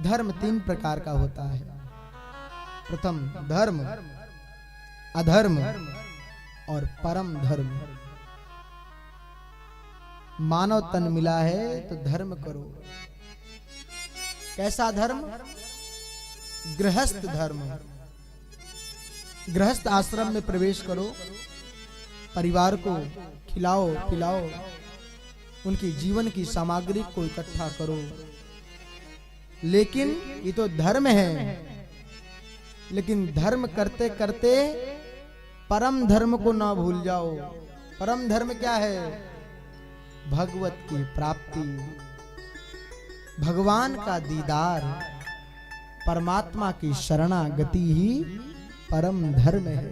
धर्म 3 प्रकार का होता है। प्रथम धर्म, अधर्म और परम धर्म। मानव तन मिला है तो धर्म करो। कैसा धर्म? गृहस्थ धर्म। गृहस्थ आश्रम में प्रवेश करो, परिवार को खिलाओ पिलाओ, उनकी जीवन की सामग्री को इकट्ठा करो। लेकिन ये तो धर्म है, लेकिन धर्म करते करते परम धर्म को ना भूल जाओ। परम धर्म क्या है? भगवत की प्राप्ति, भगवान का दीदार, परमात्मा की शरणागति ही परम धर्म है।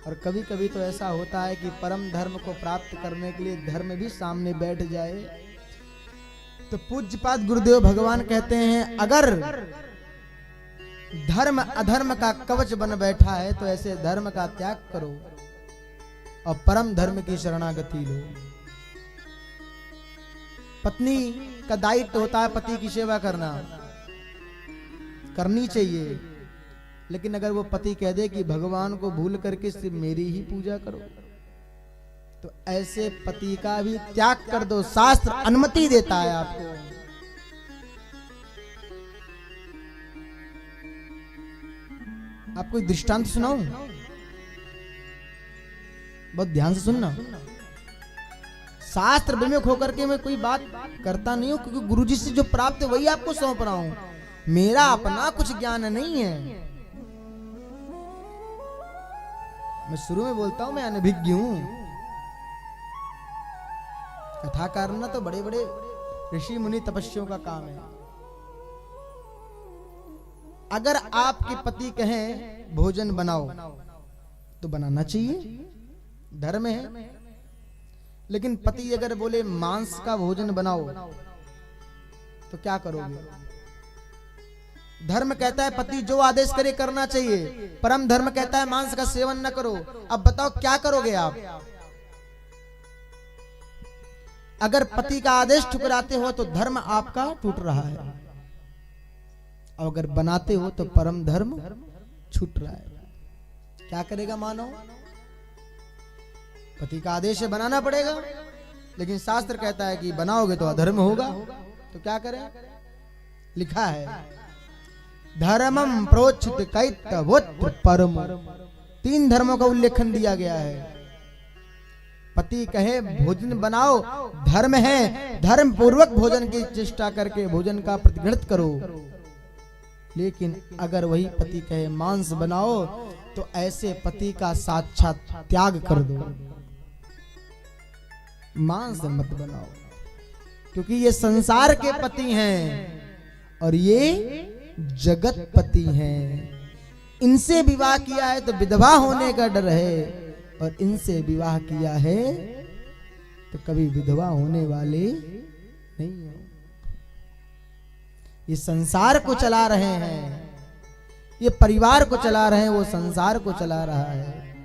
और कभी कभी तो ऐसा होता है कि परम धर्म को प्राप्त करने के लिए धर्म भी सामने बैठ जाए। तो पूज्यपाद गुरुदेव भगवान कहते हैं, अगर धर्म अधर्म का कवच बन बैठा है तो ऐसे धर्म का त्याग करो और परम धर्म की शरणागति लो। पत्नी का दायित्व होता है पति की सेवा करना, करनी चाहिए। लेकिन अगर वो पति कह दे कि भगवान को भूल करके सिर्फ मेरी ही पूजा करो, तो ऐसे पति का भी त्याग कर दो। शास्त्र अनुमति देता है आपको। आपको एक दृष्टांत सुनाऊं, बहुत ध्यान से सुनना। शास्त्र विमुख होकर के मैं कोई बात करता नहीं हूं, क्योंकि गुरुजी से जो प्राप्त है वही आपको सौंप रहा हूं। मेरा अपना कुछ ज्ञान नहीं है। मैं शुरू में बोलता हूं मैं अनभिज्ञ हूं। कथा करना तो बड़े बड़े ऋषि मुनि तपस्वियों का काम है। अगर आपके पति कहें भोजन बनाओ तो बनाना चाहिए, धर्म है। लेकिन पति अगर बोले मांस का भोजन बनाओ तो क्या करोगे? धर्म कहता है पति जो आदेश करे करना चाहिए, परम धर्म कहता है मांस का सेवन न करो। अब बताओ क्या करोगे आप? अगर पति का आदेश ठुकराते हो तो धर्म आपका टूट रहा है, और अगर बनाते हो तो परम धर्म छूट रहा है। क्या करेगा मानव? पति का आदेश है बनाना पड़ेगा, लेकिन शास्त्र कहता है कि बनाओगे तो अधर्म होगा। तो क्या करें? लिखा है धर्मम प्रोचित कैतवोत्र परम। 3 धर्मों का उल्लेखन दिया गया है। पति कहे भोजन बनाओ, धर्म है, धर्म पूर्वक भोजन की चेष्टा करके भोजन का प्रतिगृहित करो। लेकिन अगर वही पति कहे मांस बनाओ तो ऐसे पति का साक्षात त्याग कर दो। मांस मत बनाओ, क्योंकि ये संसार के पति हैं और ये जगत पति हैं। इनसे विवाह किया है तो विधवा होने का डर है, और इनसे विवाह किया है तो कभी विधवा होने वाले नहीं हो। ये संसार को चला रहे हैं, ये परिवार को चला रहे हैं, वो संसार को चला रहा है।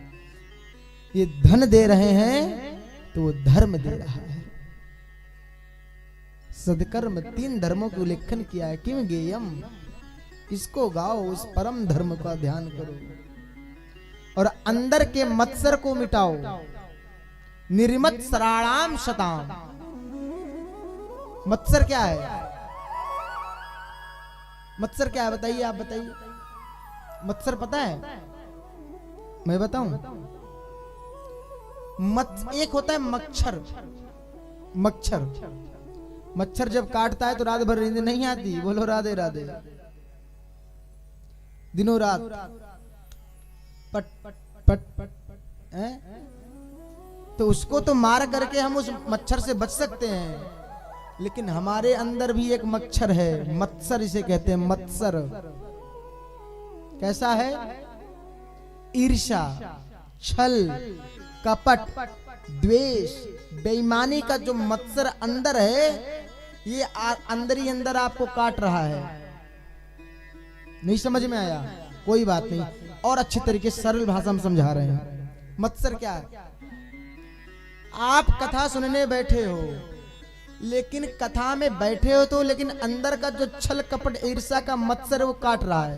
ये धन दे रहे हैं तो वो धर्म दे रहा है। सदकर्म 3 धर्मों का उल्लेखन किया है। किम गेयम, इसको गाओ, उस परम धर्म का ध्यान करो और अंदर के मत्सर को मिटाओ। निर्मत सराणाम शताम। मत्सर क्या है? मत्सर क्या है बताइए, आप बताइए। मत्सर पता है? मैं बताऊं? एक होता है मच्छर। मच्छर मच्छर जब काटता है तो रात भर नींद नहीं आती। बोलो राधे राधे। दिनों रात पट पट पट पट है? तो उसको तो मार करके हम उस मच्छर से बच सकते हैं, लेकिन हमारे अंदर भी एक मच्छर है, मत्सर इसे कहते हैं। मत्सर कैसा है? ईर्ष्या, छल, कपट, द्वेष, बेईमानी का जो मत्सर अंदर है, ये अंदर ही अंदर आपको काट रहा है। नहीं समझ में आया? कोई बात नहीं, और अच्छे तरीके से सरल भाषा में समझा रहे हैं। मत्सर क्या है? आप कथा सुनने बैठे हो, लेकिन कथा में बैठे हो तो, लेकिन अंदर का जो छल कपट ईर्ष्या का मत्सर वो काट रहा है।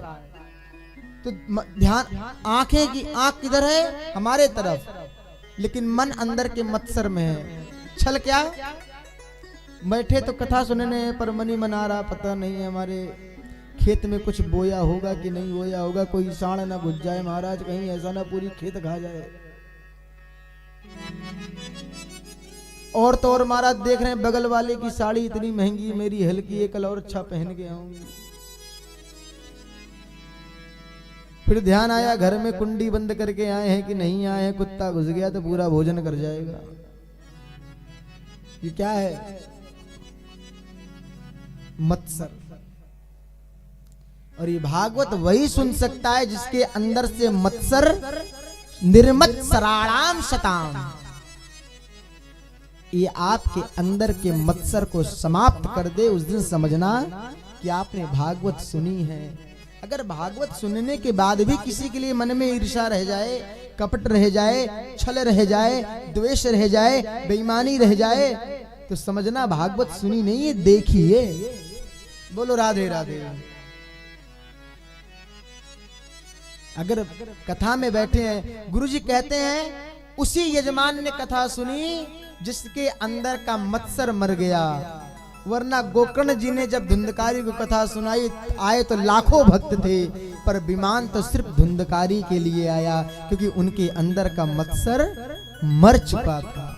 तो ध्यान, आंखें की आंख किधर है? हमारे तरफ, लेकिन मन अंदर के मत्सर में है। छल क्या? बैठे तो कथा सुनने पर मनी मना रहा, पता नहीं है हमारे खेत में कुछ बोया होगा कि नहीं बोया होगा, कोई साड़ ना घुस जाए महाराज, कहीं ऐसा ना पूरी खेत खा जाए। और तो और महाराज देख रहे हैं बगल वाले की साड़ी इतनी महंगी, मेरी हल्की एक कल और अच्छा पहन के आऊंगी। फिर ध्यान आया घर में कुंडी बंद करके आए हैं कि नहीं आए हैं, कुत्ता घुस गया तो पूरा भोजन कर जाएगा। ये क्या है? मत्सर। और ये भागवत वही सुन सकता है जिसके अंदर से मत्सर निर्मत्सराणाम शताम, ये आपके अंदर के मत्सर को समाप्त कर दे। उस दिन समझना कि आपने भागवत सुनी है। अगर भागवत सुनने के बाद भी किसी के लिए मन में ईर्ष्या रह जाए, कपट रह जाए, छल रह जाए, द्वेष रह जाए, बेईमानी रह जाए, तो समझना भागवत सुनी नहीं है, देखिए। बोलो राधे राधे। अगर कथा में बैठे हैं, गुरुजी कहते हैं उसी यजमान ने कथा सुनी जिसके अंदर का मत्सर मर गया। वरना गोकर्ण जी ने जब धुंधकारी को कथा सुनाई, आए तो लाखों भक्त थे, पर विमान तो सिर्फ धुंधकारी के लिए आया, क्योंकि उनके अंदर का मत्सर मर चुका था।